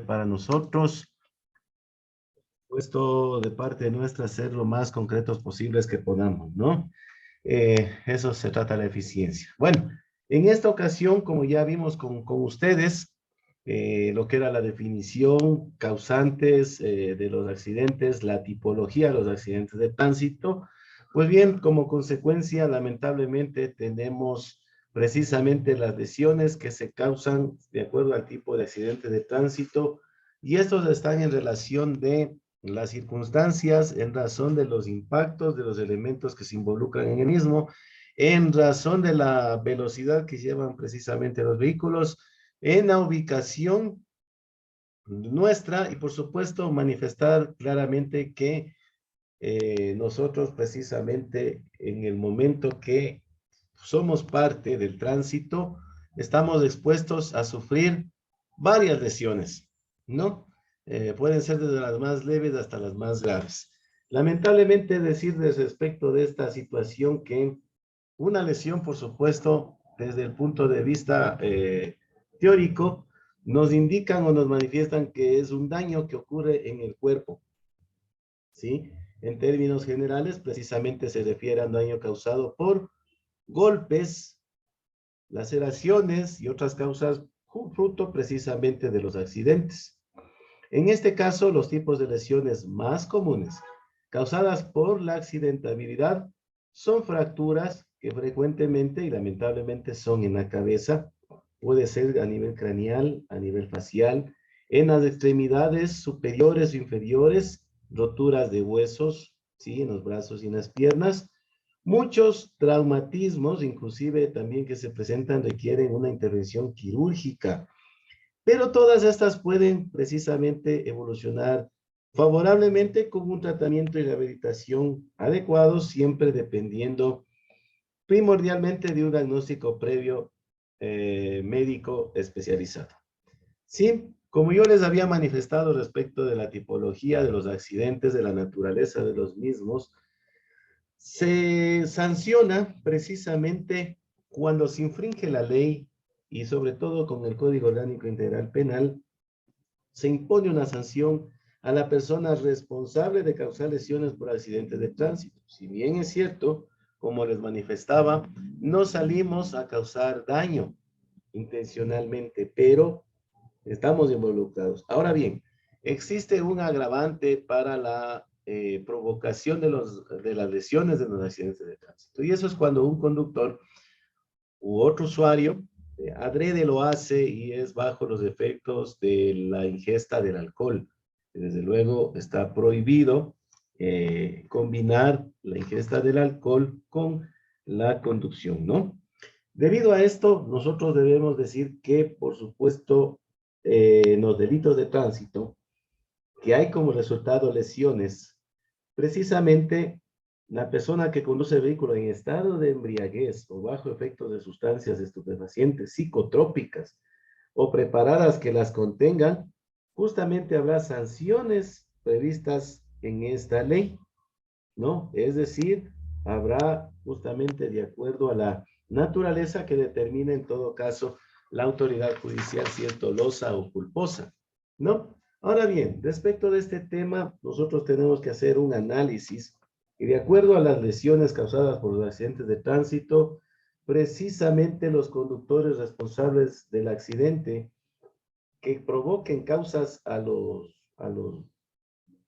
para nosotros, puesto de parte nuestra, ser lo más concretos posibles que podamos, ¿no? Eso se trata de la eficiencia. Bueno, en esta ocasión, como ya vimos con ustedes, lo que era la definición, causantes de los accidentes, la tipología de los accidentes de tránsito, pues bien, como consecuencia, lamentablemente, tenemos precisamente las lesiones que se causan de acuerdo al tipo de accidente de tránsito, y estos están en relación de las circunstancias, en razón de los impactos de los elementos que se involucran en el mismo, en razón de la velocidad que llevan precisamente los vehículos, en la ubicación nuestra y por supuesto manifestar claramente que nosotros precisamente en el momento que somos parte del tránsito, estamos expuestos a sufrir varias lesiones, ¿no? Pueden ser desde las más leves hasta las más graves. Lamentablemente decirles respecto de esta situación que una lesión, por supuesto, desde el punto de vista teórico, nos indican o nos manifiestan que es un daño que ocurre en el cuerpo, ¿sí? En términos generales, precisamente se refiere a un daño causado por golpes, laceraciones y otras causas fruto precisamente de los accidentes. En este caso, los tipos de lesiones más comunes causadas por la accidentabilidad son fracturas que frecuentemente y lamentablemente son en la cabeza, puede ser a nivel craneal, a nivel facial, en las extremidades superiores o inferiores, roturas de huesos, ¿sí? En los brazos y en las piernas. Muchos traumatismos, inclusive también que se presentan, requieren una intervención quirúrgica, pero todas estas pueden precisamente evolucionar favorablemente con un tratamiento y rehabilitación adecuado, siempre dependiendo primordialmente de un diagnóstico previo médico especializado. Sí, como yo les había manifestado respecto de la tipología de los accidentes, de la naturaleza de los mismos, se sanciona precisamente cuando se infringe la ley y sobre todo con el Código Orgánico Integral Penal, se impone una sanción a la persona responsable de causar lesiones por accidentes de tránsito. Si bien es cierto, como les manifestaba, no salimos a causar daño intencionalmente, pero estamos involucrados. Ahora bien, existe un agravante para la provocación de las lesiones de los accidentes de tránsito. Y eso es cuando un conductor u otro usuario adrede lo hace y es bajo los efectos de la ingesta del alcohol. Desde luego está prohibido combinar la ingesta del alcohol con la conducción, ¿no? Debido a esto, nosotros debemos decir que, por supuesto, en los delitos de tránsito, que hay como resultado lesiones, precisamente la persona que conduce el vehículo en estado de embriaguez o bajo efecto de sustancias estupefacientes, psicotrópicas o preparadas que las contengan, justamente habrá sanciones previstas en esta ley, ¿no? Es decir, habrá justamente de acuerdo a la naturaleza que determina en todo caso la autoridad judicial si es dolosa o culposa, ¿no? Ahora bien, respecto de este tema, nosotros tenemos que hacer un análisis y de acuerdo a las lesiones causadas por los accidentes de tránsito, precisamente los conductores responsables del accidente que provoquen causas a los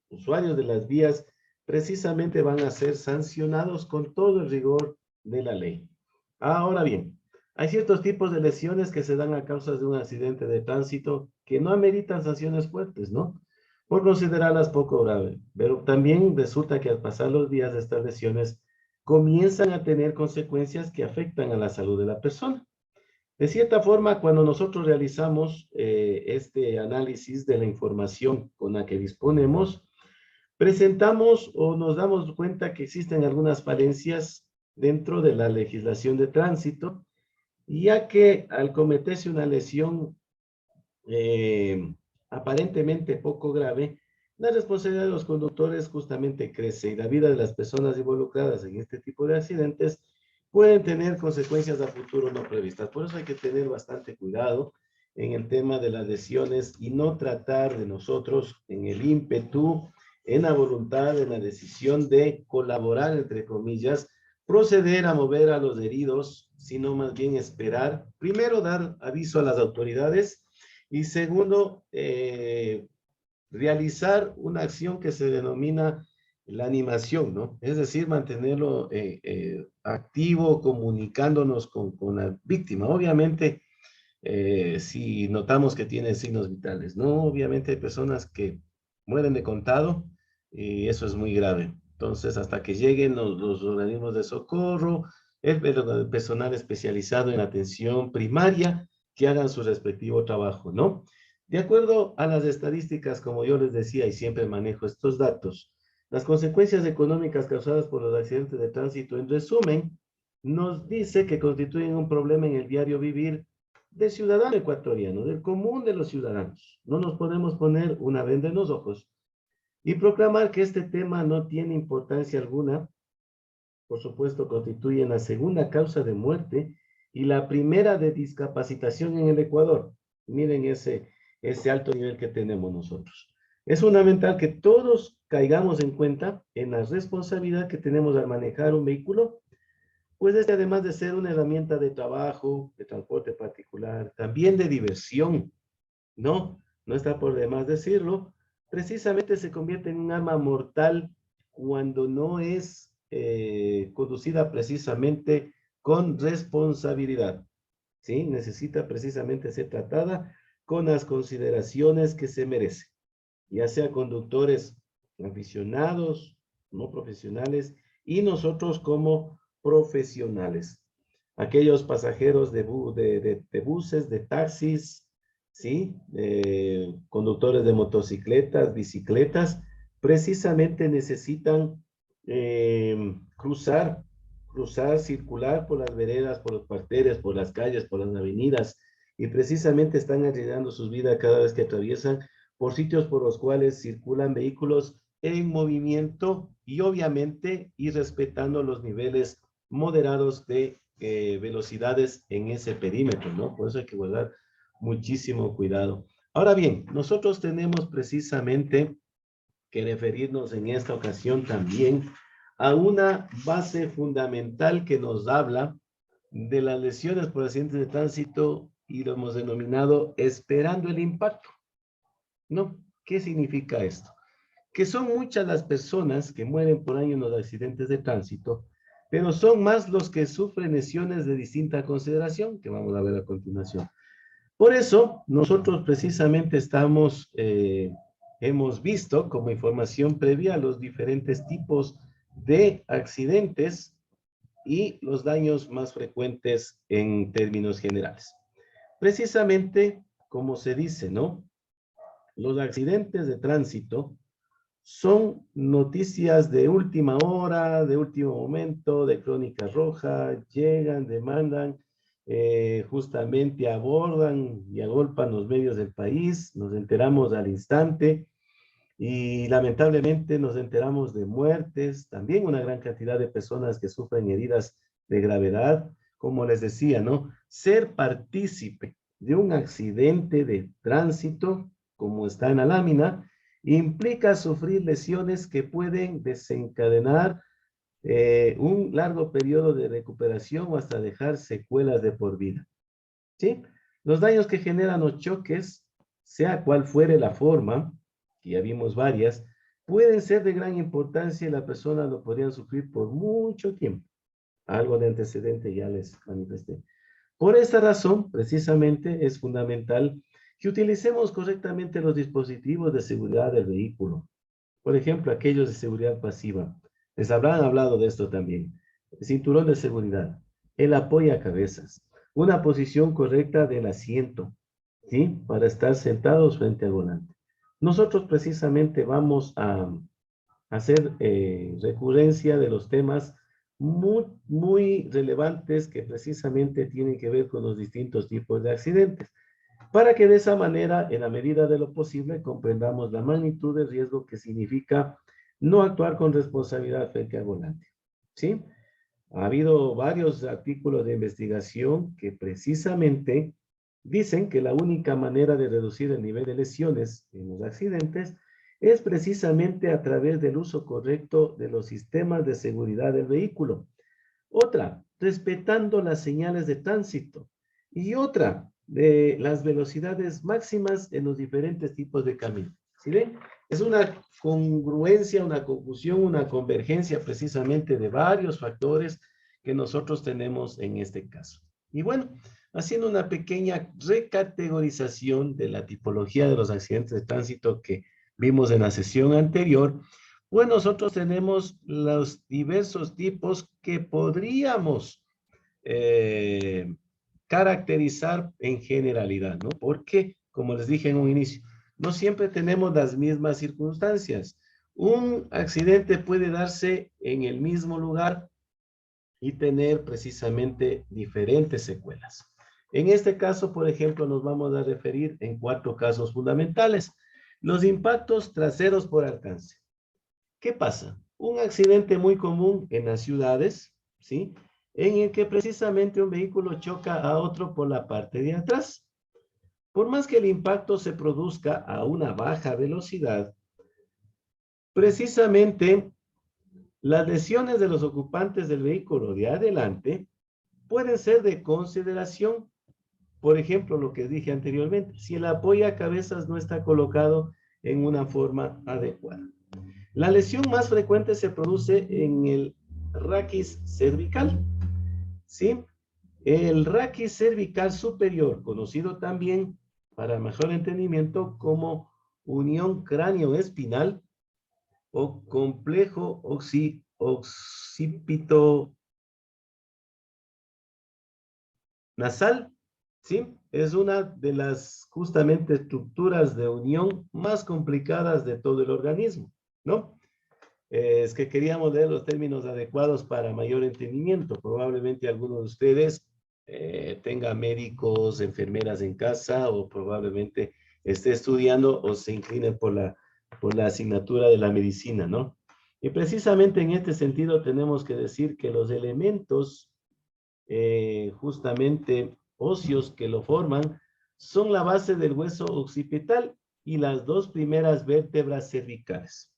usuarios de las vías precisamente van a ser sancionados con todo el rigor de la ley. Ahora bien, hay ciertos tipos de lesiones que se dan a causa de un accidente de tránsito que no ameritan sanciones fuertes, ¿no? Por considerarlas poco graves. Pero también resulta que al pasar los días estas lesiones comienzan a tener consecuencias que afectan a la salud de la persona. De cierta forma, cuando nosotros realizamos este análisis de la información con la que disponemos, presentamos o nos damos cuenta que existen algunas falencias dentro de la legislación de tránsito, ya que al cometerse una lesión aparentemente poco grave, la responsabilidad de los conductores justamente crece y la vida de las personas involucradas en este tipo de accidentes pueden tener consecuencias a futuro no previstas. Por eso hay que tener bastante cuidado en el tema de las lesiones y no tratar de nosotros en el ímpetu, en la voluntad, en la decisión de colaborar, entre comillas, proceder a mover a los heridos, sino más bien esperar, primero dar aviso a las autoridades y segundo, realizar una acción que se denomina la animación, ¿no? Es decir, mantenerlo activo, comunicándonos con la víctima. Obviamente, si notamos que tiene signos vitales, ¿no? Obviamente hay personas que mueren de contado y eso es muy grave. Entonces, hasta que lleguen los organismos de socorro, el personal especializado en atención primaria, que hagan su respectivo trabajo, ¿no? De acuerdo a las estadísticas, como yo les decía, y siempre manejo estos datos, las consecuencias económicas causadas por los accidentes de tránsito, en resumen, nos dice que constituyen un problema en el diario vivir del ciudadano ecuatoriano, del común de los ciudadanos. No nos podemos poner una venda en los ojos y proclamar que este tema no tiene importancia alguna. Por supuesto, constituye la segunda causa de muerte y la primera de discapacitación en el Ecuador. Miren ese alto nivel que tenemos nosotros. Es fundamental que todos caigamos en cuenta en la responsabilidad que tenemos al manejar un vehículo, pues este, además de ser una herramienta de trabajo, de transporte particular, también de diversión, ¿no? No está por demás decirlo, precisamente se convierte en un arma mortal cuando no es conducida precisamente con responsabilidad, ¿sí? Necesita precisamente ser tratada con las consideraciones que se merece, ya sea conductores aficionados, no profesionales, y nosotros como profesionales. Aquellos pasajeros de buses, de taxis, ¿sí? Conductores de motocicletas, bicicletas, precisamente necesitan cruzar, circular por las veredas, por los parterres, por las calles, por las avenidas, y precisamente están arriesgando sus vidas cada vez que atraviesan por sitios por los cuales circulan vehículos en movimiento y obviamente y respetando los niveles moderados de velocidades en ese perímetro, ¿no? Por eso hay que guardar muchísimo cuidado. Ahora bien, nosotros tenemos precisamente que referirnos en esta ocasión también a una base fundamental que nos habla de las lesiones por accidentes de tránsito y lo hemos denominado esperando el impacto. ¿No? ¿Qué significa esto? Que son muchas las personas que mueren por año en los accidentes de tránsito, pero son más los que sufren lesiones de distinta consideración, que vamos a ver a continuación. Por eso, nosotros precisamente hemos visto como información previa los diferentes tipos de accidentes y los daños más frecuentes en términos generales. Precisamente, como se dice, ¿no? Los accidentes de tránsito son noticias de última hora, de último momento, de crónica roja, llegan, demandan, justamente abordan y agolpan los medios del país, nos enteramos al instante y lamentablemente nos enteramos de muertes, también una gran cantidad de personas que sufren heridas de gravedad, como les decía, ¿no? Ser partícipe de un accidente de tránsito, como está en la lámina, implica sufrir lesiones que pueden desencadenar un largo periodo de recuperación o hasta dejar secuelas de por vida, ¿sí? Los daños que generan los choques, sea cual fuere la forma, que ya vimos varias, pueden ser de gran importancia y la persona lo podrían sufrir por mucho tiempo. Algo de antecedente ya les manifesté. Por esta razón, precisamente, es fundamental que utilicemos correctamente los dispositivos de seguridad del vehículo. Por ejemplo, aquellos de seguridad pasiva. Les habrán hablado de esto también. El cinturón de seguridad, el apoyo a cabezas, una posición correcta del asiento, ¿sí? Para estar sentados frente al volante. Nosotros precisamente vamos a hacer recurrencia de los temas muy relevantes que precisamente tienen que ver con los distintos tipos de accidentes, para que de esa manera, en la medida de lo posible, comprendamos la magnitud del riesgo que significa no actuar con responsabilidad frente al volante, ¿sí? Ha habido varios artículos de investigación que precisamente dicen que la única manera de reducir el nivel de lesiones en los accidentes es precisamente a través del uso correcto de los sistemas de seguridad del vehículo. Otra, respetando las señales de tránsito. Y otra, de las velocidades máximas en los diferentes tipos de camino. ¿Sí ven? Es una congruencia, una conjunción, una convergencia precisamente de varios factores que nosotros tenemos en este caso. Y bueno, haciendo una pequeña recategorización de la tipología de los accidentes de tránsito que vimos en la sesión anterior, pues nosotros tenemos los diversos tipos que podríamos caracterizar en generalidad, ¿no? Porque, como les dije en un inicio, no siempre tenemos las mismas circunstancias. Un accidente puede darse en el mismo lugar y tener precisamente diferentes secuelas. En este caso, por ejemplo, nos vamos a referir en 4 casos fundamentales. Los impactos traseros por alcance. ¿Qué pasa? Un accidente muy común en las ciudades, ¿sí? En el que precisamente un vehículo choca a otro por la parte de atrás. Por más que el impacto se produzca a una baja velocidad, precisamente las lesiones de los ocupantes del vehículo de adelante pueden ser de consideración. Por ejemplo, lo que dije anteriormente, si el apoyacabezas no está colocado en una forma adecuada. La lesión más frecuente se produce en el raquis cervical, ¿sí? El raquis cervical superior, conocido también para mejor entendimiento como unión cráneo-espinal o complejo occipito nasal, ¿sí? Es una de las justamente estructuras de unión más complicadas de todo el organismo, ¿no? Es que queríamos leer los términos adecuados para mayor entendimiento. Probablemente alguno de ustedes tenga médicos, enfermeras en casa o probablemente esté estudiando o se incline por la asignatura de la medicina, ¿no? Y precisamente en este sentido tenemos que decir que los elementos justamente óseos que lo forman son la base del hueso occipital y las 2 primeras vértebras cervicales,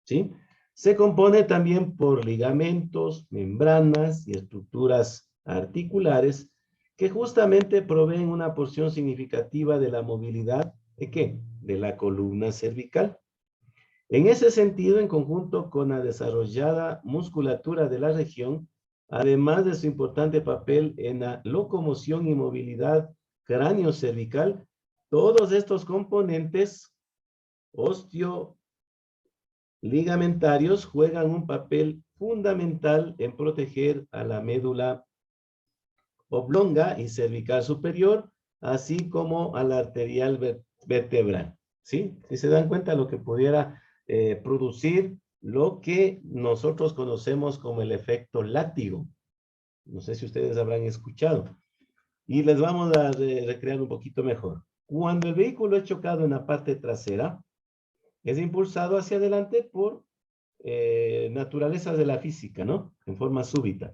¿sí? Se compone también por ligamentos, membranas y estructuras articulares que justamente proveen una porción significativa de la movilidad ¿de qué? De la columna cervical. En ese sentido, en conjunto con la desarrollada musculatura de la región, además de su importante papel en la locomoción y movilidad cráneo-cervical, todos estos componentes osteoligamentarios juegan un papel fundamental en proteger a la médula oblonga y cervical superior, así como a la arterial vertebral. ¿Sí? Si se dan cuenta lo que pudiera producir lo que nosotros conocemos como el efecto látigo. No sé si ustedes habrán escuchado. Y les vamos a recrear un poquito mejor. Cuando el vehículo es chocado en la parte trasera, es impulsado hacia adelante por naturalezas de la física, ¿no? En forma súbita.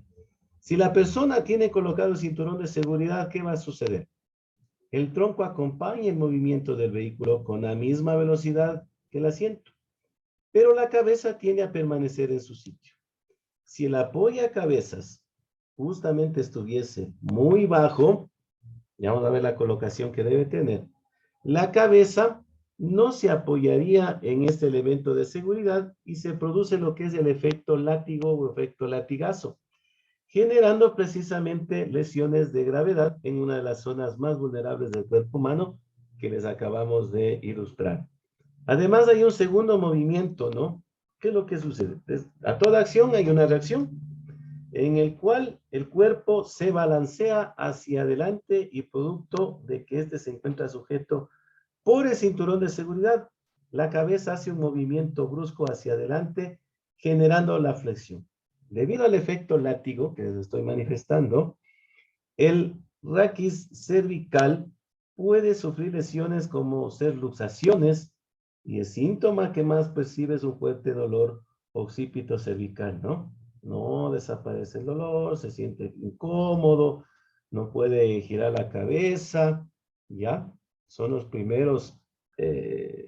Si la persona tiene colocado el cinturón de seguridad, ¿qué va a suceder? El tronco acompaña el movimiento del vehículo con la misma velocidad que el asiento, pero la cabeza tiende a permanecer en su sitio. Si el apoyacabezas justamente estuviese muy bajo, ya vamos a ver la colocación que debe tener, la cabeza no se apoyaría en este elemento de seguridad y se produce lo que es el efecto látigo o efecto latigazo, generando precisamente lesiones de gravedad en una de las zonas más vulnerables del cuerpo humano que les acabamos de ilustrar. Además hay un segundo movimiento, ¿no? ¿Qué es lo que sucede? A toda acción hay una reacción en el cual el cuerpo se balancea hacia adelante y producto de que éste se encuentra sujeto por el cinturón de seguridad, la cabeza hace un movimiento brusco hacia adelante, generando la flexión. Debido al efecto látigo que les estoy manifestando, el raquis cervical puede sufrir lesiones como ser luxaciones y el síntoma que más percibe es un fuerte dolor occipito cervical, ¿no? No desaparece el dolor, se siente incómodo, no puede girar la cabeza, ¿ya? Son los primeros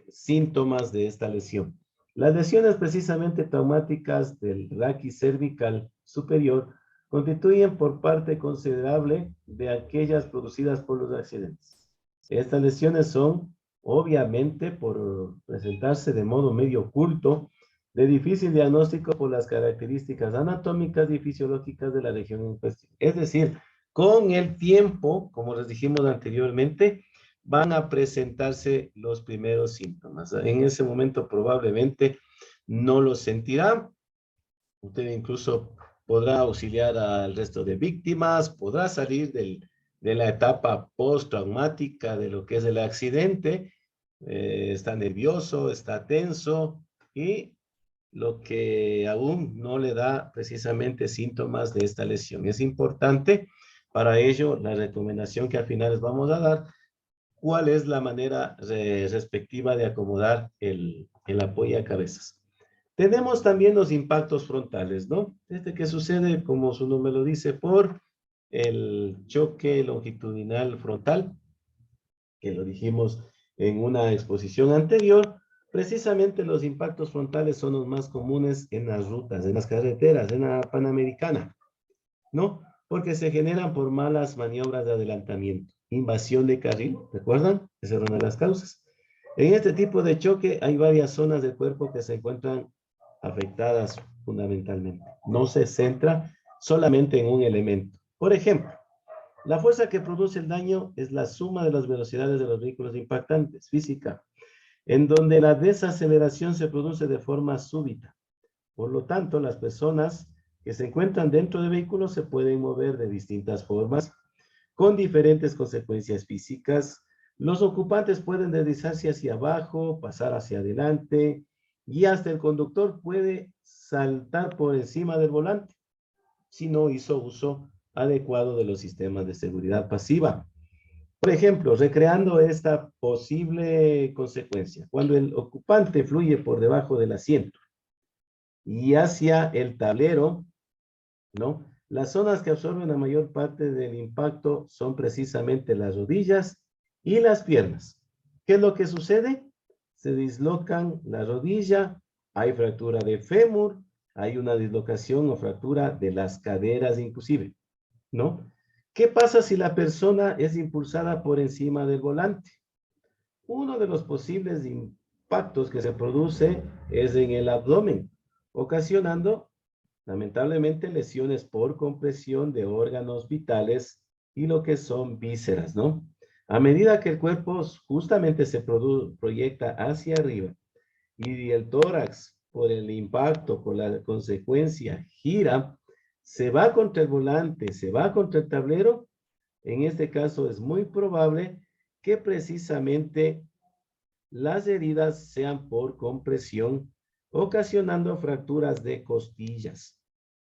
síntomas de esta lesión. Las lesiones precisamente traumáticas del raquis cervical superior constituyen por parte considerable de aquellas producidas por los accidentes. Estas lesiones son, obviamente, por presentarse de modo medio oculto, de difícil diagnóstico por las características anatómicas y fisiológicas de la región en cuestión. Es decir, con el tiempo, como les dijimos anteriormente, van a presentarse los primeros síntomas. En ese momento probablemente no los sentirá. Usted incluso podrá auxiliar al resto de víctimas, podrá salir de la etapa postraumática de lo que es el accidente, está nervioso, está tenso y lo que aún no le da precisamente síntomas de esta lesión. Es importante para ello la recomendación que al final les vamos a dar, cuál es la manera respectiva de acomodar el apoyo a cabezas. Tenemos también los impactos frontales, ¿no? Este que sucede, como su nombre lo dice, por el choque longitudinal frontal, que lo dijimos en una exposición anterior. Precisamente los impactos frontales son los más comunes en las rutas, en las carreteras, en la Panamericana, ¿no? Porque se generan por malas maniobras de adelantamiento, invasión de carril, ¿recuerdan? Esa es una de las causas. En este tipo de choque hay varias zonas del cuerpo que se encuentran afectadas fundamentalmente. No se centra solamente en un elemento. Por ejemplo, la fuerza que produce el daño es la suma de las velocidades de los vehículos impactantes, física, en donde la desaceleración se produce de forma súbita. Por lo tanto, las personas que se encuentran dentro de vehículos se pueden mover de distintas formas, con diferentes consecuencias físicas. Los ocupantes pueden deslizarse hacia abajo, pasar hacia adelante, y hasta el conductor puede saltar por encima del volante si no hizo uso adecuado de los sistemas de seguridad pasiva. Por ejemplo, recreando esta posible consecuencia, cuando el ocupante fluye por debajo del asiento y hacia el tablero, ¿no? Las zonas que absorben la mayor parte del impacto son precisamente las rodillas y las piernas. ¿Qué es lo que sucede? Se dislocan la rodilla, hay fractura de fémur, hay una dislocación o fractura de las caderas inclusive, ¿no? ¿Qué pasa si la persona es impulsada por encima del volante? Uno de los posibles impactos que se produce es en el abdomen, ocasionando lamentablemente lesiones por compresión de órganos vitales y lo que son vísceras, ¿no? A medida que el cuerpo justamente se proyecta hacia arriba y el tórax por el impacto, por la consecuencia, gira, se va contra el volante, se va contra el tablero, en este caso es muy probable que precisamente las heridas sean por compresión, ocasionando fracturas de costillas,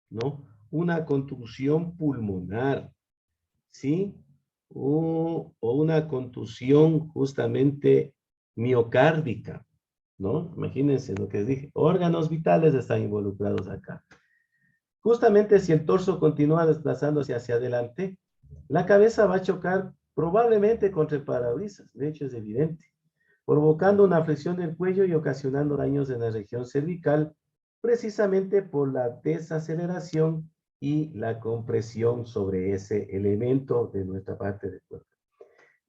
¿no? Una contusión pulmonar, ¿sí? O una contusión justamente miocárdica, ¿no? Imagínense lo que les dije. Órganos vitales están involucrados acá. Justamente si el torso continúa desplazándose hacia adelante, la cabeza va a chocar probablemente contra el parabrisas, de hecho es evidente, provocando una flexión del cuello y ocasionando daños en la región cervical, precisamente por la desaceleración y la compresión sobre ese elemento de nuestra parte del cuerpo.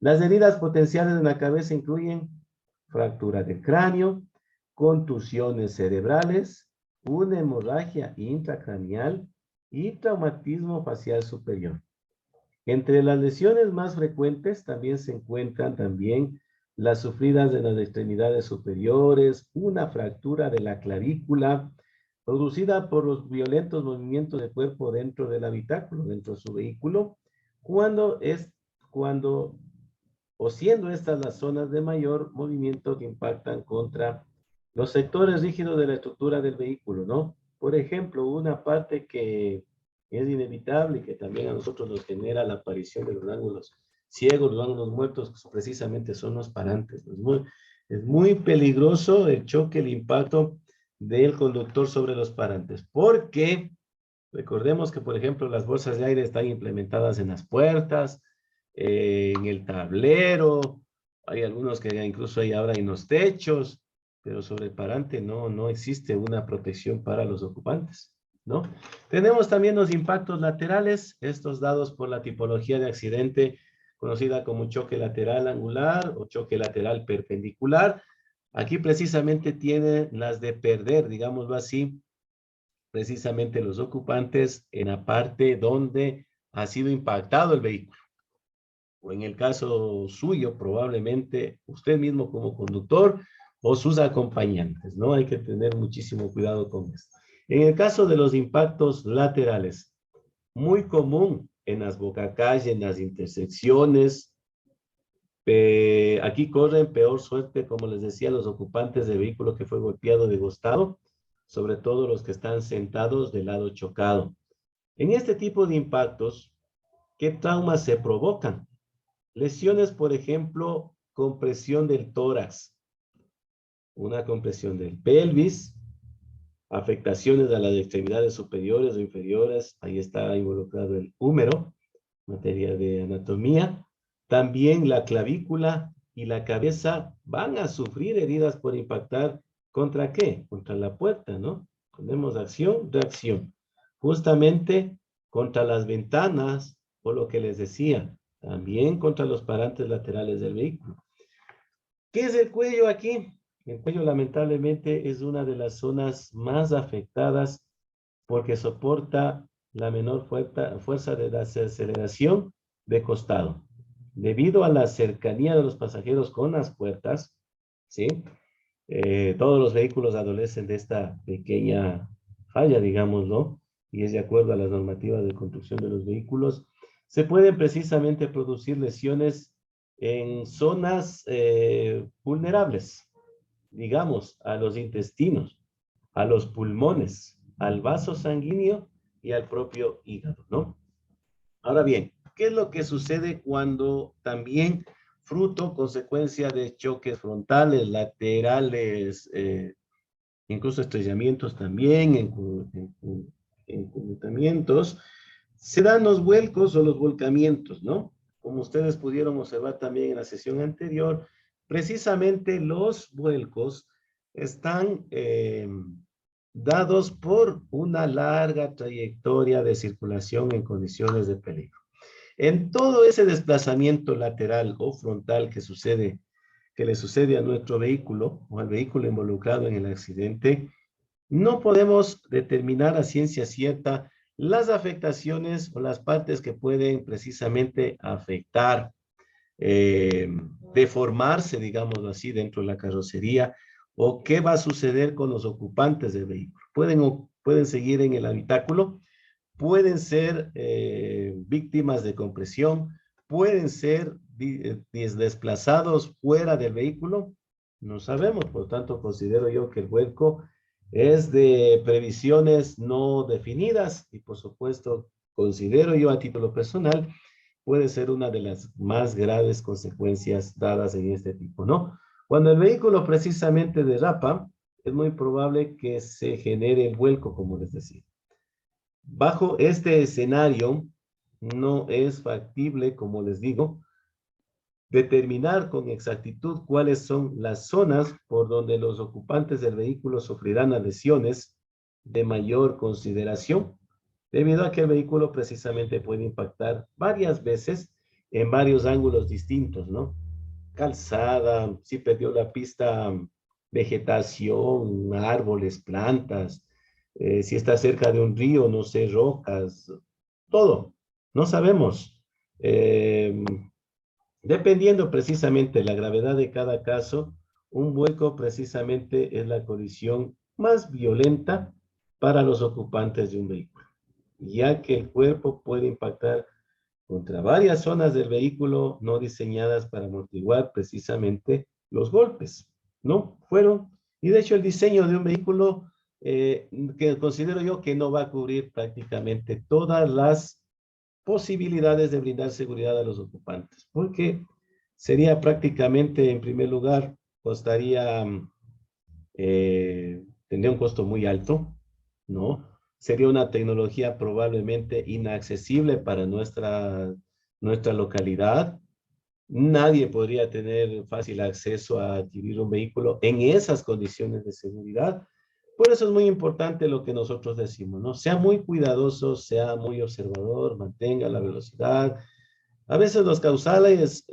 Las heridas potenciales en la cabeza incluyen fractura del cráneo, contusiones cerebrales, una hemorragia intracraneal y traumatismo facial superior. Entre las lesiones más frecuentes también se encuentran también las sufridas en las extremidades superiores, una fractura de la clavícula producida por los violentos movimientos de cuerpo dentro del habitáculo, dentro de su vehículo, cuando o siendo estas las zonas de mayor movimiento que impactan contra los sectores rígidos de la estructura del vehículo, ¿no? Por ejemplo, una parte que es inevitable y que también a nosotros nos genera la aparición de los ángulos ciegos, los ángulos muertos, precisamente son los parantes. Es muy peligroso el choque, el impacto del conductor sobre los parantes, porque recordemos que, por ejemplo, las bolsas de aire están implementadas en las puertas, en el tablero, hay algunos que incluso hay ahora en los techos, pero sobre el parante no existe una protección para los ocupantes, ¿no? Tenemos también los impactos laterales, estos dados por la tipología de accidente conocida como choque lateral angular o choque lateral perpendicular. Aquí precisamente tiene las de perder, digámoslo así, precisamente los ocupantes en la parte donde ha sido impactado el vehículo. O en el caso suyo, probablemente usted mismo como conductor o sus acompañantes, ¿no? Hay que tener muchísimo cuidado con esto. En el caso de los impactos laterales, muy común en las bocacalles, en las intersecciones, aquí corren peor suerte, como les decía, los ocupantes de vehículo que fue golpeado de costado, sobre todo los que están sentados del lado chocado. En este tipo de impactos, ¿qué traumas se provocan? Lesiones, por ejemplo, compresión del tórax, una compresión del pelvis, afectaciones a las extremidades superiores o inferiores, ahí está involucrado el húmero, materia de anatomía. También la clavícula y la cabeza van a sufrir heridas por impactar ¿contra qué? Contra la puerta, ¿no? Tenemos acción, reacción. Justamente contra las ventanas, o lo que les decía, también contra los parantes laterales del vehículo. ¿Qué es el cuello aquí? El cuello lamentablemente es una de las zonas más afectadas porque soporta la menor fuerza de desaceleración de costado. Debido a la cercanía de los pasajeros con las puertas, ¿sí? Todos los vehículos adolecen de esta pequeña falla, digámoslo, y es de acuerdo a las normativas de construcción de los vehículos. Se pueden precisamente producir lesiones en zonas vulnerables, digamos, a los intestinos, a los pulmones, al vaso sanguíneo y al propio hígado, ¿no? Ahora bien, ¿qué es lo que sucede cuando también fruto, consecuencia de choques frontales, laterales, incluso estrellamientos también, encurtamientos, se dan los vuelcos o los volcamientos, ¿no? Como ustedes pudieron observar también en la sesión anterior, precisamente los vuelcos están dados por una larga trayectoria de circulación en condiciones de peligro. En todo ese desplazamiento lateral o frontal que le sucede a nuestro vehículo o al vehículo involucrado en el accidente, no podemos determinar a ciencia cierta las afectaciones o las partes que pueden precisamente afectar, deformarse, digámoslo así, dentro de la carrocería, o qué va a suceder con los ocupantes del vehículo. Pueden seguir en el habitáculo, pueden ser víctimas de compresión, pueden ser desplazados fuera del vehículo, no sabemos, por tanto considero yo que el vuelco es de previsiones no definidas y por supuesto considero yo a título personal puede ser una de las más graves consecuencias dadas en este tipo, ¿no? Cuando el vehículo precisamente derrapa, es muy probable que se genere el vuelco, como les decía. Bajo este escenario, no es factible, como les digo, determinar con exactitud cuáles son las zonas por donde los ocupantes del vehículo sufrirán lesiones de mayor consideración, debido a que el vehículo precisamente puede impactar varias veces en varios ángulos distintos, ¿no? Calzada, si perdió la pista, vegetación, árboles, plantas, si está cerca de un río, no sé, rocas, todo. No sabemos. Dependiendo precisamente de la gravedad de cada caso, un vuelco precisamente es la colisión más violenta para los ocupantes de un vehículo, ya que el cuerpo puede impactar contra varias zonas del vehículo no diseñadas para amortiguar precisamente los golpes, ¿no? Y de hecho el diseño de un vehículo que considero yo que no va a cubrir prácticamente todas las posibilidades de brindar seguridad a los ocupantes, porque sería prácticamente, en primer lugar, tendría un costo muy alto, ¿no? Sería una tecnología probablemente inaccesible para nuestra localidad. Nadie podría tener fácil acceso a adquirir un vehículo en esas condiciones de seguridad. Por eso es muy importante lo que nosotros decimos, ¿no? Sea muy cuidadoso, sea muy observador, mantenga la velocidad. A veces los causales,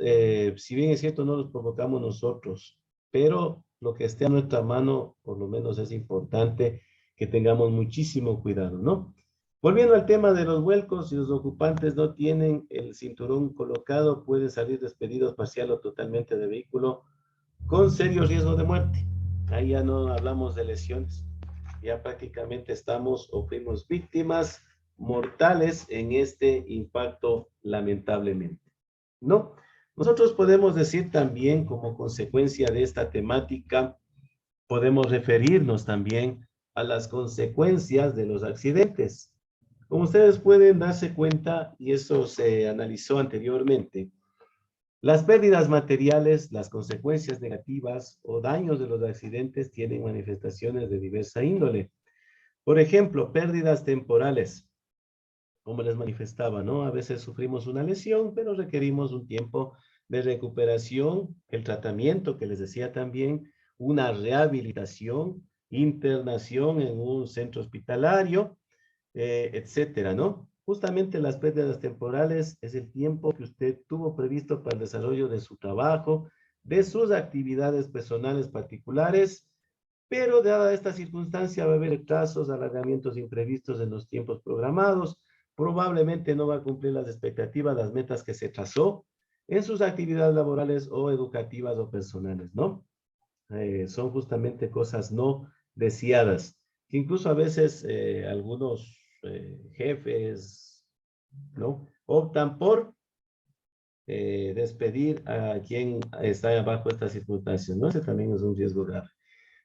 si bien es cierto, no los provocamos nosotros, pero lo que esté a nuestra mano, por lo menos es importante que tengamos muchísimo cuidado, ¿no? Volviendo al tema de los vuelcos, si los ocupantes no tienen el cinturón colocado, pueden salir despedidos parcial o totalmente de vehículo con serio riesgo de muerte. Ahí ya no hablamos de lesiones, ya prácticamente estamos o fuimos víctimas mortales en este impacto, lamentablemente, ¿no? Nosotros podemos decir también, como consecuencia de esta temática, podemos referirnos también a las consecuencias de los accidentes. Como ustedes pueden darse cuenta, y eso se analizó anteriormente, las pérdidas materiales, las consecuencias negativas o daños de los accidentes tienen manifestaciones de diversa índole. Por ejemplo, pérdidas temporales, como les manifestaba, ¿no? A veces sufrimos una lesión, pero requerimos un tiempo de recuperación, el tratamiento que les decía también, una rehabilitación, internación en un centro hospitalario, etcétera, ¿no? Justamente las pérdidas temporales es el tiempo que usted tuvo previsto para el desarrollo de su trabajo, de sus actividades personales particulares, pero dada esta circunstancia va a haber retrasos, alargamientos imprevistos en los tiempos programados, probablemente no va a cumplir las expectativas, las metas que se trazó en sus actividades laborales o educativas o personales, ¿no? Son justamente cosas no deseadas, que incluso a veces algunos jefes, ¿no? Optan por despedir a quien está bajo estas circunstancias, ¿no? Ese también es un riesgo grave.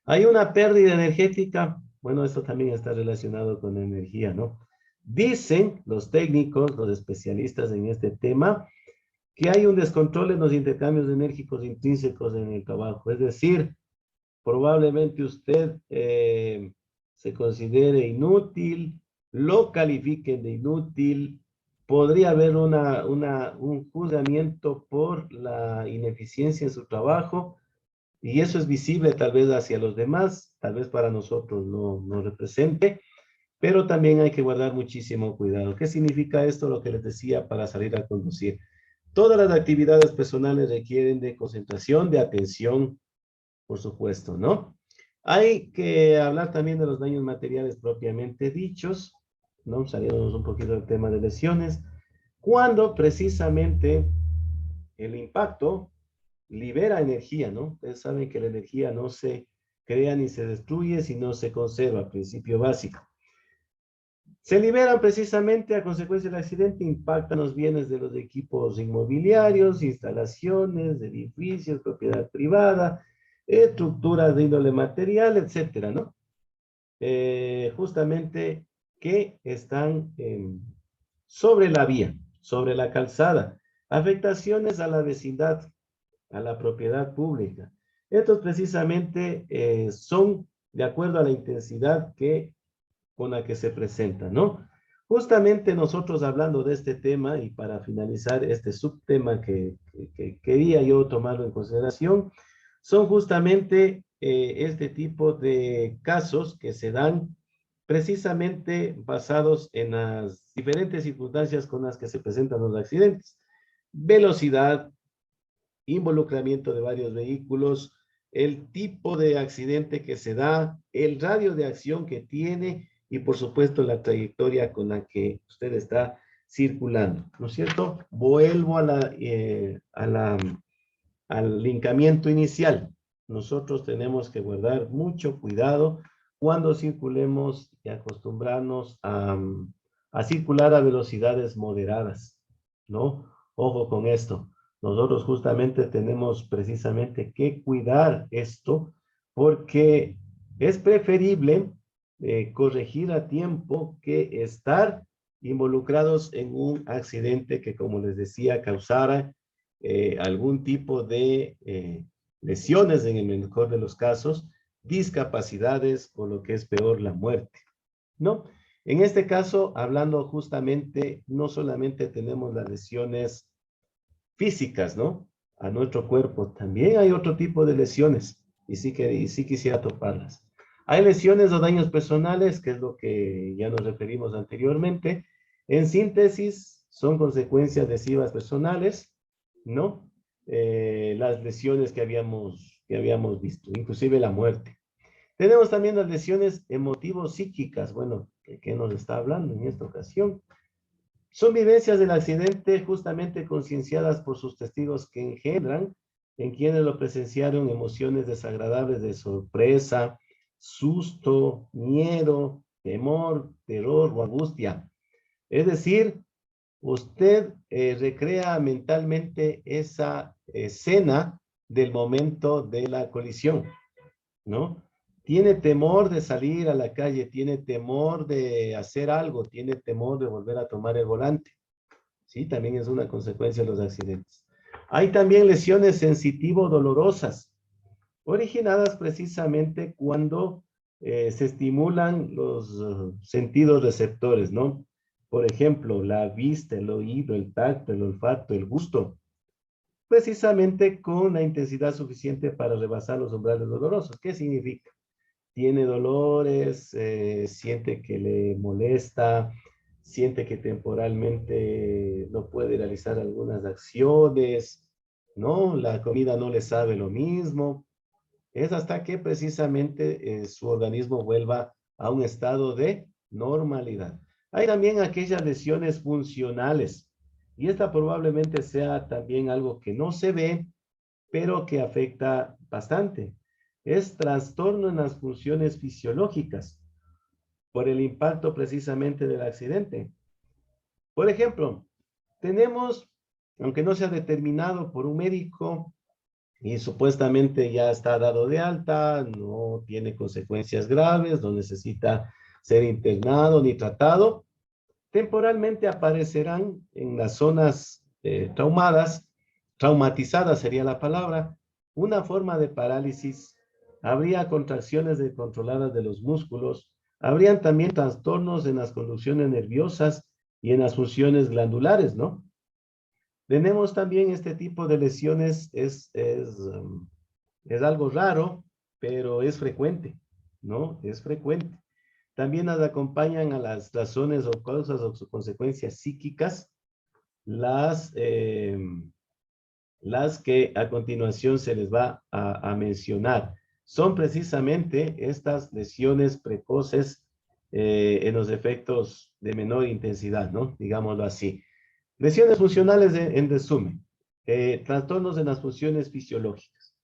Hay una pérdida energética, bueno, esto también está relacionado con la energía, ¿no? Dicen los técnicos, los especialistas en este tema, que hay un descontrol en los intercambios enérgicos intrínsecos en el trabajo, es decir, probablemente usted se considere inútil, lo califiquen de inútil, podría haber un juzgamiento por la ineficiencia en su trabajo, y eso es visible tal vez hacia los demás, tal vez para nosotros no represente, pero también hay que guardar muchísimo cuidado. ¿Qué significa esto? Lo que les decía para salir a conducir. Todas las actividades personales requieren de concentración, de atención, por supuesto, ¿no? Hay que hablar también de los daños materiales propiamente dichos, ¿no? Saliéndonos un poquito del tema de lesiones, cuando precisamente el impacto libera energía, ¿no? Ustedes saben que la energía no se crea ni se destruye, sino se conserva, principio básico. Se liberan precisamente a consecuencia del accidente, impactan los bienes de los equipos inmobiliarios, instalaciones, edificios, propiedad privada, estructuras de índole material, etcétera, ¿no? Justamente que están sobre la vía, sobre la calzada, afectaciones a la vecindad, a la propiedad pública. Estos precisamente son de acuerdo a la intensidad con la que se presenta, ¿no? Justamente nosotros hablando de este tema y para finalizar este subtema que quería yo tomarlo en consideración, son justamente este tipo de casos que se dan precisamente basados en las diferentes circunstancias con las que se presentan los accidentes. Velocidad, involucramiento de varios vehículos, el tipo de accidente que se da, el radio de acción que tiene y por supuesto la trayectoria con la que usted está circulando, ¿no es cierto? Vuelvo al linkamiento inicial. Nosotros tenemos que guardar mucho cuidado cuando circulemos y acostumbrarnos a circular a velocidades moderadas, ¿no? Ojo con esto. Nosotros justamente tenemos precisamente que cuidar esto porque es preferible corregir a tiempo que estar involucrados en un accidente que, como les decía, causara algún tipo de lesiones en el mejor de los casos, discapacidades o lo que es peor, la muerte, ¿no? En este caso, hablando justamente, no solamente tenemos las lesiones físicas, ¿no? A nuestro cuerpo. También hay otro tipo de lesiones y sí quisiera toparlas. Hay lesiones o daños personales, que es lo que ya nos referimos anteriormente. En síntesis, son consecuencias lesivas personales, ¿no? Las lesiones que habíamos visto, inclusive la muerte. Tenemos también las lesiones emotivo-psíquicas. Bueno, ¿de qué nos está hablando en esta ocasión? Son vivencias del accidente justamente concienciadas por sus testigos que engendran en quienes lo presenciaron emociones desagradables de sorpresa, susto, miedo, temor, terror o angustia. Es decir, usted recrea mentalmente esa escena del momento de la colisión, ¿no? Tiene temor de salir a la calle, tiene temor de hacer algo, tiene temor de volver a tomar el volante. Sí, también es una consecuencia de los accidentes. Hay también lesiones sensitivo-dolorosas, originadas precisamente cuando se estimulan los sentidos receptores, ¿no? Por ejemplo, la vista, el oído, el tacto, el olfato, el gusto, precisamente con la intensidad suficiente para rebasar los umbrales dolorosos. ¿Qué significa? Tiene dolores, siente que le molesta, siente que temporalmente no puede realizar algunas acciones, ¿no? La comida no le sabe lo mismo. Es hasta que precisamente su organismo vuelva a un estado de normalidad. Hay también aquellas lesiones funcionales, y esta probablemente sea también algo que no se ve, pero que afecta bastante. Es trastorno en las funciones fisiológicas por el impacto precisamente del accidente. Por ejemplo, tenemos, aunque no sea determinado por un médico y supuestamente ya está dado de alta, no tiene consecuencias graves, no necesita ser internado ni tratado, temporalmente aparecerán en las zonas traumatizadas sería la palabra, una forma de parálisis. Habría contracciones descontroladas de los músculos, habrían también trastornos en las conducciones nerviosas y en las funciones glandulares, ¿no? Tenemos también este tipo de lesiones, es algo raro, pero es frecuente, ¿no? Es frecuente. También nos acompañan a las razones o causas o consecuencias psíquicas, las, eh, las que a continuación se les va a mencionar. Son precisamente estas lesiones precoces en los efectos de menor intensidad, ¿no? Digámoslo así. Lesiones funcionales en resumen. Trastornos en las funciones fisiológicas.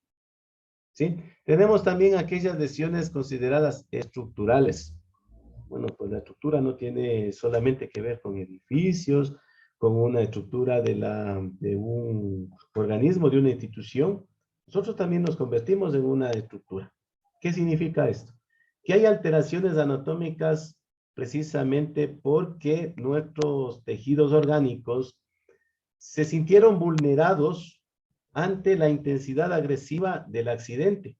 ¿Sí? Tenemos también aquellas lesiones consideradas estructurales. Bueno, pues la estructura no tiene solamente que ver con edificios, con una estructura de un organismo, de una institución. Nosotros también nos convertimos en una estructura. ¿Qué significa esto? Que hay alteraciones anatómicas precisamente porque nuestros tejidos orgánicos se sintieron vulnerados ante la intensidad agresiva del accidente.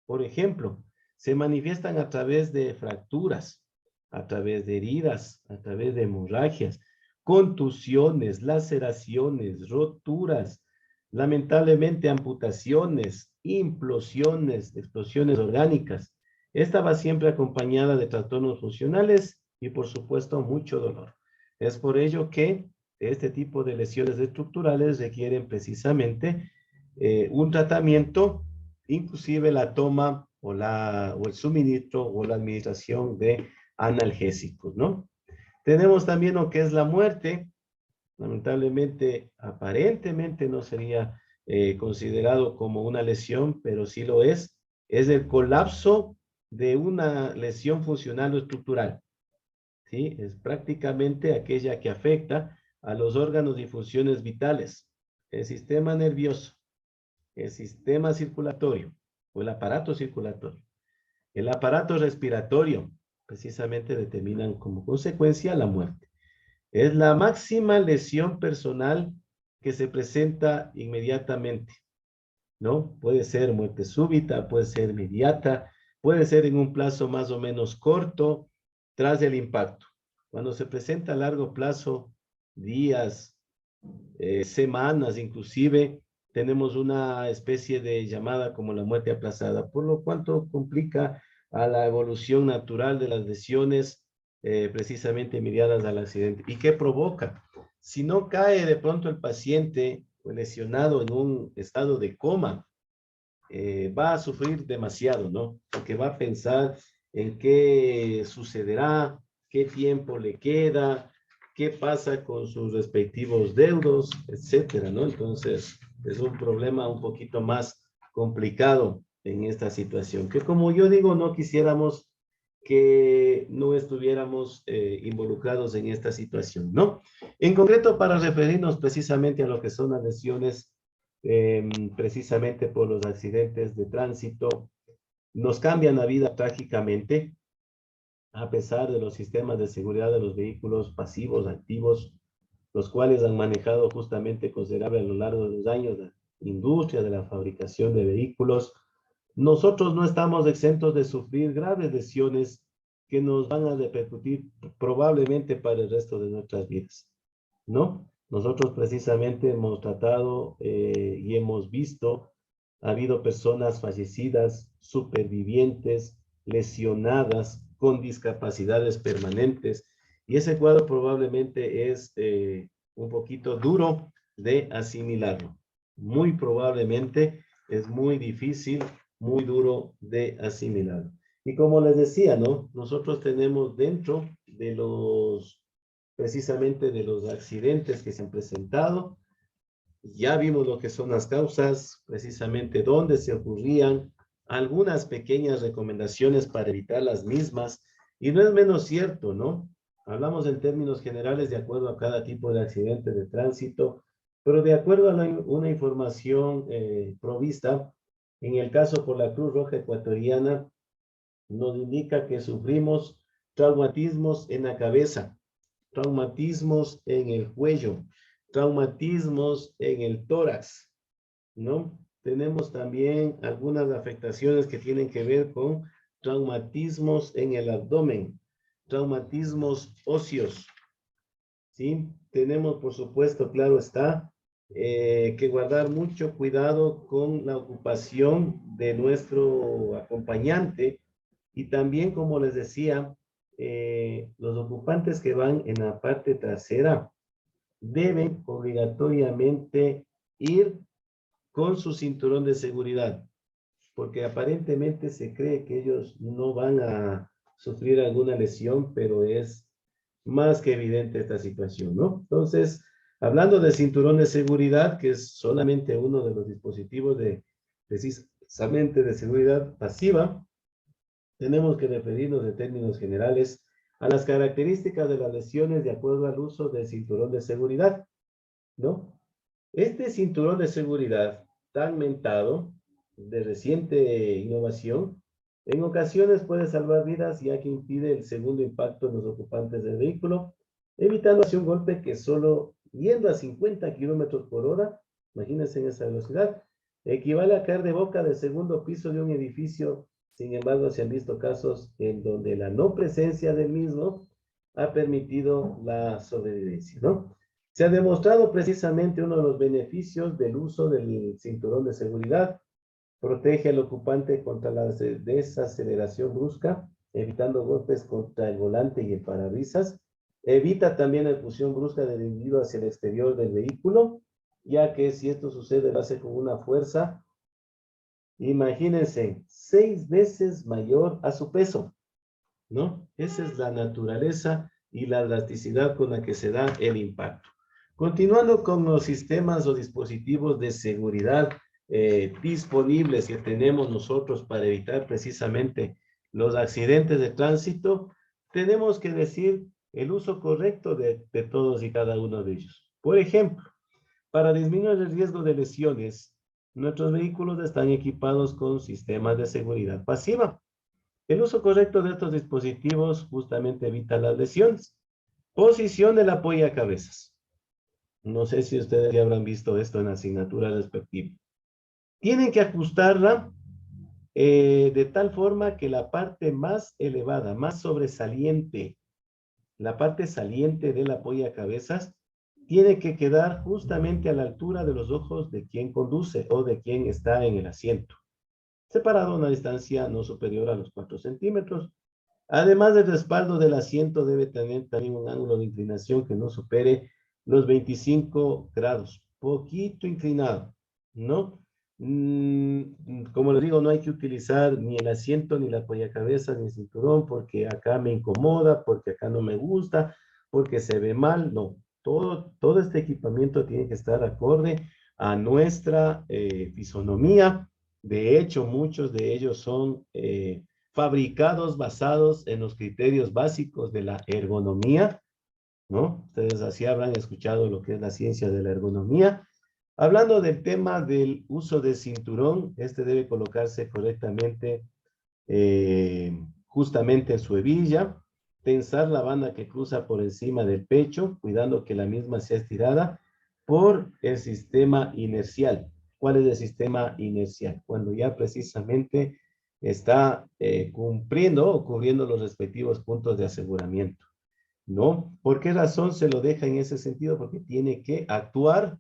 Por ejemplo, se manifiestan a través de fracturas, a través de heridas, a través de hemorragias, contusiones, laceraciones, roturas, lamentablemente amputaciones, implosiones, explosiones orgánicas. Esta va siempre acompañada de trastornos funcionales y, por supuesto, mucho dolor. Es por ello que este tipo de lesiones estructurales requieren precisamente un tratamiento, inclusive la toma o el suministro o la administración de analgésicos, ¿no? Tenemos también lo que es la muerte. Lamentablemente, aparentemente no sería considerado como una lesión, pero sí lo es. Es el colapso de una lesión funcional o estructural. ¿Sí? Es prácticamente aquella que afecta a los órganos y funciones vitales, el sistema nervioso, el sistema circulatorio o el aparato circulatorio, el aparato respiratorio, precisamente determinan como consecuencia la muerte. Es la máxima lesión personal que se presenta inmediatamente, ¿no? Puede ser muerte súbita, puede ser inmediata, puede ser en un plazo más o menos corto tras el impacto. Cuando se presenta a largo plazo, días, semanas inclusive, tenemos una especie de llamada como la muerte aplazada, por lo cual todo complica a la evolución natural de las lesiones precisamente mediadas al accidente. ¿Y qué provoca? Si no cae de pronto el paciente lesionado en un estado de coma, va a sufrir demasiado, ¿no? Porque va a pensar en qué sucederá, qué tiempo le queda, qué pasa con sus respectivos deudos, etcétera, ¿no? Entonces, es un problema un poquito más complicado en esta situación, que como yo digo, no quisiéramos que no estuviéramos involucrados en esta situación, ¿no? En concreto, para referirnos precisamente a lo que son las lesiones precisamente por los accidentes de tránsito, nos cambian la vida trágicamente, a pesar de los sistemas de seguridad de los vehículos pasivos, activos, los cuales han manejado justamente considerable a lo largo de los años la industria de la fabricación de vehículos. Nosotros no estamos exentos de sufrir graves lesiones que nos van a repercutir probablemente para el resto de nuestras vidas, ¿no? Nosotros precisamente hemos tratado y hemos visto, ha habido personas fallecidas, supervivientes, lesionadas, con discapacidades permanentes, y ese cuadro probablemente es un poquito duro de asimilarlo. Muy probablemente es muy difícil, muy duro de asimilar. Y como les decía, ¿no? Nosotros tenemos dentro de los precisamente de los accidentes que se han presentado. Ya vimos lo que son las causas, precisamente dónde se ocurrían, algunas pequeñas recomendaciones para evitar las mismas, y no es menos cierto, ¿no? Hablamos en términos generales de acuerdo a cada tipo de accidente de tránsito, pero de acuerdo a una información provista, en el caso por la Cruz Roja Ecuatoriana, nos indica que sufrimos traumatismos en la cabeza, traumatismos en el cuello, traumatismos en el tórax, ¿no? Tenemos también algunas afectaciones que tienen que ver con traumatismos en el abdomen, traumatismos óseos, ¿sí? Tenemos, por supuesto, claro está, que guardar mucho cuidado con la ocupación de nuestro acompañante y también, como les decía, los ocupantes que van en la parte trasera deben obligatoriamente ir con su cinturón de seguridad, porque aparentemente se cree que ellos no van a sufrir alguna lesión, pero es más que evidente esta situación, ¿no? Entonces, hablando de cinturón de seguridad, que es solamente uno de los dispositivos de precisamente de seguridad pasiva, tenemos que referirnos en términos generales a las características de las lesiones de acuerdo al uso del cinturón de seguridad, ¿no? Este cinturón de seguridad tan mentado, de reciente innovación, en ocasiones puede salvar vidas ya que impide el segundo impacto en los ocupantes del vehículo, evitando así un golpe que solo yendo a 50 kilómetros por hora, imagínense en esa velocidad, equivale a caer de boca del segundo piso de un edificio. Sin embargo, se han visto casos en donde la no presencia del mismo ha permitido la sobrevivencia, ¿no? Se ha demostrado precisamente uno de los beneficios del uso del cinturón de seguridad. Protege al ocupante contra la desaceleración brusca, evitando golpes contra el volante y el parabrisas. Evita también la expulsión brusca del individuo hacia el exterior del vehículo, ya que si esto sucede lo hace con una fuerza, imagínense, 6 veces mayor a su peso, ¿no? Esa es la naturaleza y la elasticidad con la que se da el impacto. Continuando con los sistemas o dispositivos de seguridad disponibles que tenemos nosotros para evitar precisamente los accidentes de tránsito, tenemos que decir el uso correcto de todos y cada uno de ellos. Por ejemplo, para disminuir el riesgo de lesiones, nuestros vehículos están equipados con sistemas de seguridad pasiva. El uso correcto de estos dispositivos justamente evita las lesiones. Posición del apoyacabezas. No sé si ustedes ya habrán visto esto en la asignatura respectiva. Tienen que ajustarla de tal forma que la parte más elevada, más sobresaliente, la parte saliente del apoyacabezas, tiene que quedar justamente a la altura de los ojos de quien conduce o de quien está en el asiento, separado a una distancia no superior a los 4 centímetros. Además del respaldo del asiento, debe tener también un ángulo de inclinación que no supere los 25 grados, poquito inclinado, ¿no? Como les digo, no hay que utilizar ni el asiento, ni la apoyacabezas, ni el cinturón, porque acá me incomoda, porque acá no me gusta, porque se ve mal, no. Todo este equipamiento tiene que estar acorde a nuestra fisonomía. De hecho, muchos de ellos son fabricados basados en los criterios básicos de la ergonomía, ¿no? Ustedes así habrán escuchado lo que es la ciencia de la ergonomía. Hablando del tema del uso de cinturón, este debe colocarse correctamente, justamente en su hebilla, tensar la banda que cruza por encima del pecho, cuidando que la misma sea estirada por el sistema inercial. ¿Cuál es el sistema inercial? Cuando ya precisamente está cumpliendo o cubriendo los respectivos puntos de aseguramiento, ¿no? ¿Por qué razón se lo deja en ese sentido? Porque tiene que actuar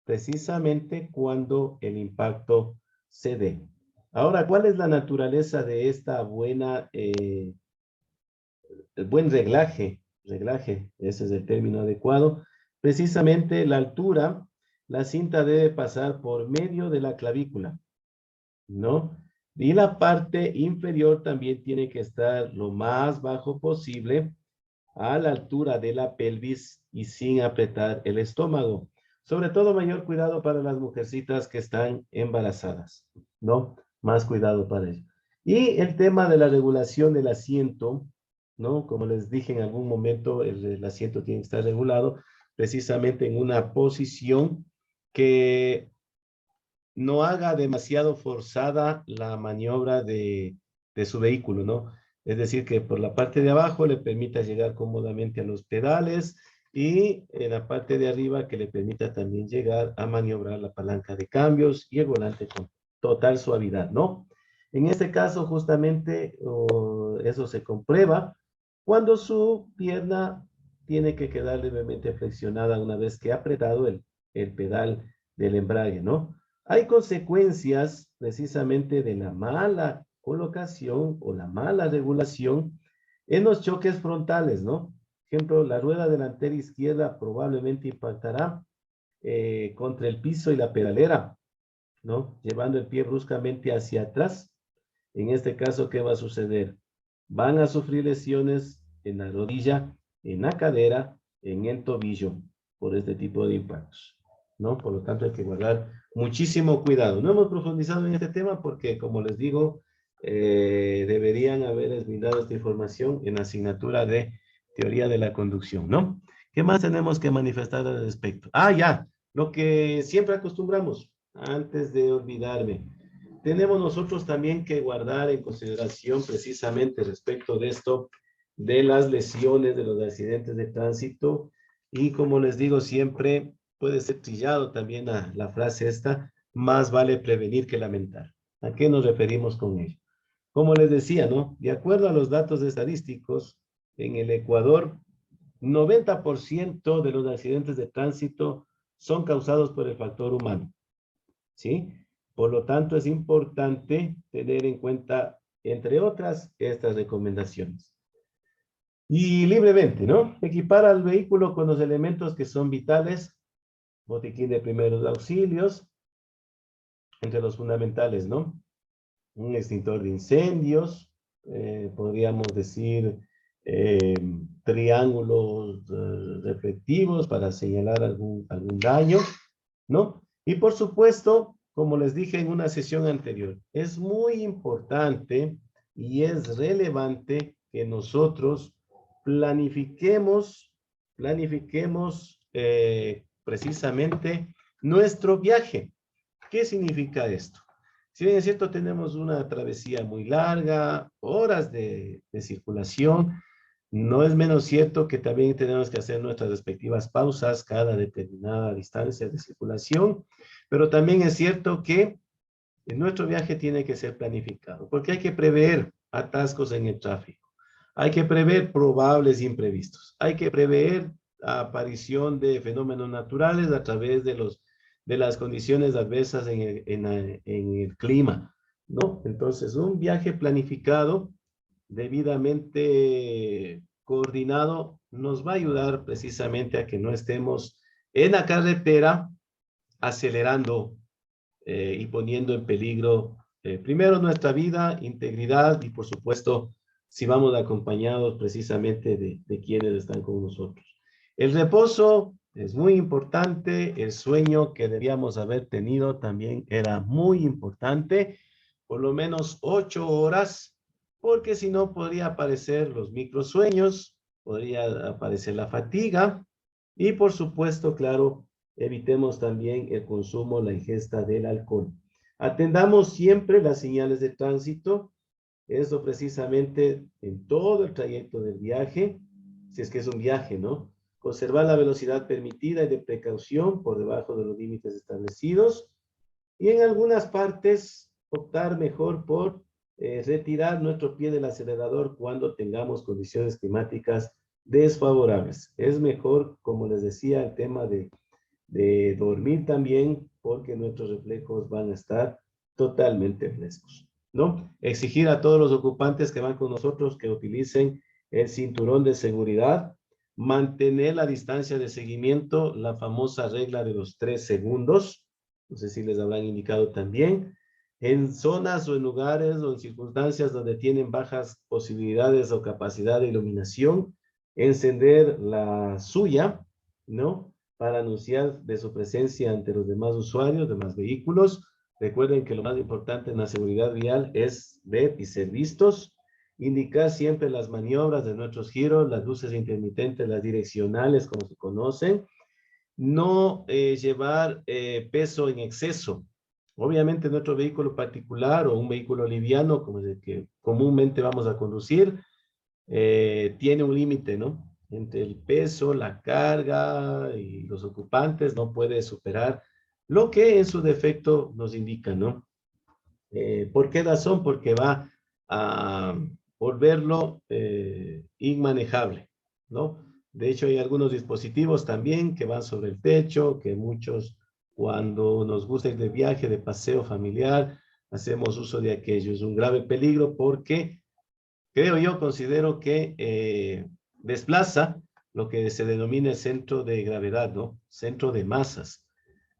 precisamente cuando el impacto se dé. Ahora, ¿cuál es la naturaleza de esta el buen reglaje? Reglaje, ese es el término adecuado. Precisamente la altura, la cinta debe pasar por medio de la clavícula, ¿no? Y la parte inferior también tiene que estar lo más bajo posible a la altura de la pelvis y sin apretar el estómago. Sobre todo, mayor cuidado para las mujercitas que están embarazadas, ¿no? Más cuidado para ello. Y el tema de la regulación del asiento, ¿no? Como les dije en algún momento, el asiento tiene que estar regulado precisamente en una posición que no haga demasiado forzada la maniobra de su vehículo, ¿no? Es decir, que por la parte de abajo le permita llegar cómodamente a los pedales y en la parte de arriba que le permita también llegar a maniobrar la palanca de cambios y el volante con total suavidad, ¿no? En este caso, justamente, eso se comprueba cuando su pierna tiene que quedar levemente flexionada una vez que ha apretado el pedal del embrague, ¿no? Hay consecuencias precisamente de la mala colocación o la mala regulación en los choques frontales, ¿no? Por ejemplo, la rueda delantera izquierda probablemente impactará contra el piso y la pedalera, ¿no? Llevando el pie bruscamente hacia atrás. En este caso, ¿qué va a suceder? Van a sufrir lesiones en la rodilla, en la cadera, en el tobillo, por este tipo de impactos, ¿no? Por lo tanto, hay que guardar muchísimo cuidado. No hemos profundizado en este tema porque, como les digo, deberían haber brindado esta información en la asignatura de teoría de la conducción, ¿no? ¿Qué más tenemos que manifestar al respecto? Ah, ya, lo que siempre acostumbramos, antes de olvidarme. Tenemos nosotros también que guardar en consideración precisamente respecto de esto, de las lesiones, de los accidentes de tránsito, y como les digo siempre, puede ser trillado también la frase esta, más vale prevenir que lamentar. ¿A qué nos referimos con ello? Como les decía, ¿no? De acuerdo a los datos estadísticos, en el Ecuador, 90% de los accidentes de tránsito son causados por el factor humano, ¿sí? Por lo tanto, es importante tener en cuenta, entre otras, estas recomendaciones. Y libremente, ¿no? Equipar al vehículo con los elementos que son vitales, botiquín de primeros auxilios, entre los fundamentales, ¿no? Un extintor de incendios, podríamos decir eh, triángulos reflectivos para señalar algún daño, ¿no? Y por supuesto, como les dije en una sesión anterior, es muy importante y es relevante que nosotros planifiquemos precisamente nuestro viaje. ¿Qué significa esto? Si bien es cierto, tenemos una travesía muy larga, horas de circulación, no es menos cierto que también tenemos que hacer nuestras respectivas pausas cada determinada distancia de circulación, pero también es cierto que nuestro viaje tiene que ser planificado, porque hay que prever atascos en el tráfico, hay que prever probables imprevistos, hay que prever aparición de fenómenos naturales a través de las condiciones adversas en el clima, ¿no? Entonces, un viaje planificado, debidamente coordinado, nos va a ayudar precisamente a que no estemos en la carretera acelerando y poniendo en peligro primero nuestra vida, integridad y por supuesto si vamos acompañados precisamente de quienes están con nosotros. El reposo es muy importante, el sueño que debíamos haber tenido también era muy importante, por lo menos 8 horas, porque si no podría aparecer los microsueños, podría aparecer la fatiga y por supuesto, claro, evitemos también el consumo, la ingesta del alcohol. Atendamos siempre las señales de tránsito, eso precisamente en todo el trayecto del viaje, si es que es un viaje, ¿no? Conservar la velocidad permitida y de precaución por debajo de los límites establecidos y en algunas partes optar mejor por retirar nuestro pie del acelerador cuando tengamos condiciones climáticas desfavorables. Es mejor, como les decía, el tema de dormir también, porque nuestros reflejos van a estar totalmente frescos, ¿no? Exigir a todos los ocupantes que van con nosotros que utilicen el cinturón de seguridad, mantener la distancia de seguimiento, la famosa regla de los 3 segundos, no sé si les habrán indicado también, en zonas o en lugares o en circunstancias donde tienen bajas posibilidades o capacidad de iluminación, encender la suya, ¿no? Para anunciar de su presencia ante los demás usuarios, demás vehículos. Recuerden que lo más importante en la seguridad vial es ver y ser vistos, indicar siempre las maniobras de nuestros giros, las luces intermitentes, las direccionales, como se conocen, no llevar peso en exceso. Obviamente nuestro vehículo particular o un vehículo liviano, como el que comúnmente vamos a conducir, tiene un límite, ¿no? Entre el peso, la carga y los ocupantes no puede superar lo que en su defecto nos indica, ¿no? ¿Por qué razón? Porque va a volverlo inmanejable, ¿no? De hecho, hay algunos dispositivos también que van sobre el techo, que muchos, cuando nos gusta ir de viaje, de paseo familiar, hacemos uso de aquello. Es un grave peligro porque creo yo, considero que desplaza lo que se denomina el centro de gravedad, ¿no? Centro de masas.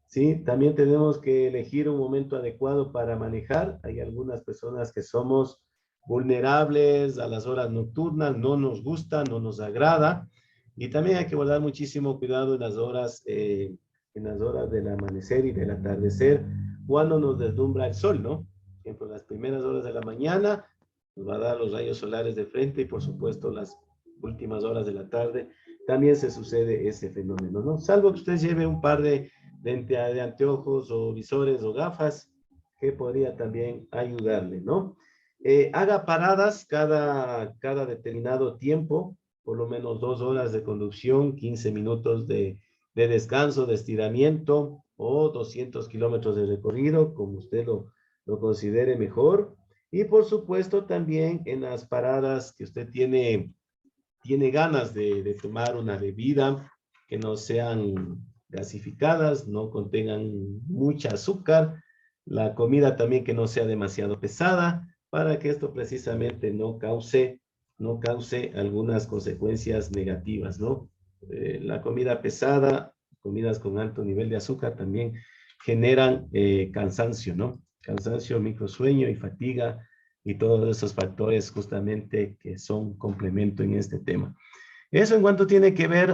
Sí, también tenemos que elegir un momento adecuado para manejar. Hay algunas personas que somos vulnerables a las horas nocturnas, no nos gusta, no nos agrada. Y también hay que guardar muchísimo cuidado en las horas del amanecer y del atardecer, cuando nos deslumbra el sol, ¿no? Por ejemplo, las primeras horas de la mañana nos va a dar los rayos solares de frente y por supuesto las últimas horas de la tarde también se sucede ese fenómeno, ¿no? Salvo que usted lleve un par de anteojos o visores o gafas, que podría también ayudarle, ¿no? Haga paradas cada determinado tiempo, por lo menos 2 horas de conducción, 15 minutos de descanso, de estiramiento o 200 kilómetros de recorrido, como usted lo considere mejor. Y por supuesto también en las paradas que usted tiene ganas de tomar una bebida, que no sean gasificadas, no contengan mucha azúcar, la comida también que no sea demasiado pesada, para que esto precisamente no cause algunas consecuencias negativas, ¿no? La comida pesada, comidas con alto nivel de azúcar también generan cansancio, ¿no? Cansancio, microsueño y fatiga y todos esos factores justamente que son complemento en este tema. Eso en cuanto tiene que ver